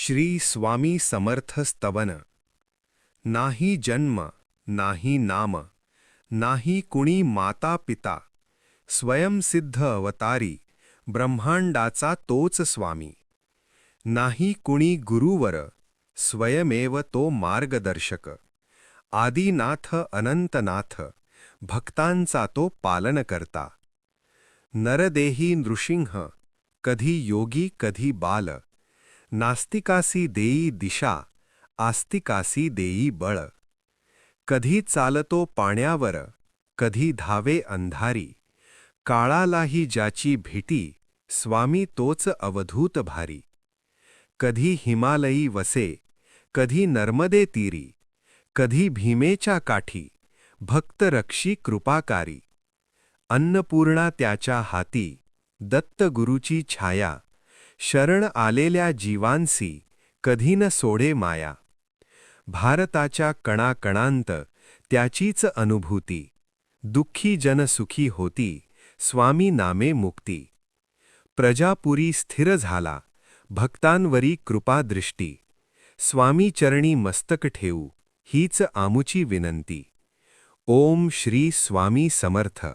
श्री स्वामी समर्थ स्तवन। नाही जन्म नाही नाम, नाही कुणी माता पिता, स्वयंसिद्ध अवतारी ब्रह्मांडाचा तोच स्वामी। नाही कुणी गुरुवर, स्वयमेव तो मार्गदर्शक, आदिनाथ अनंतनाथ, भक्तांचा तो पालन करता। नरदेही नृसिंह, कधी योगी कधी बाल, नास्तिकासी देई दिशा, आस्तिकासी देई बळ। कधी चालतो पाण्यावर, कधी धावे अंधारी, काळालाही ज्याची भीती, स्वामी तोच अवधूत भारी। कधी हिमालयी वसे, कधी नर्मदे तीरी, कधी भीमेच्या काठी, भक्त रक्षी कृपाकारी। अन्नपूर्णा त्याच्या हाती, दत्त गुरुची छाया, शरण आलेल्या जीवांसी कधी न सोडे माया। भारताच्या कणाकणांत त्याचीच अनुभूती, दुःखी जन सुखी होती, स्वामी नामे मुक्ती। प्रजापुरी स्थिर झाला, भक्तांवरी कृपादृष्टी, स्वामी चरणी मस्तक ठेवू, हीच आमुची विनंती। ओम श्री स्वामी समर्थ।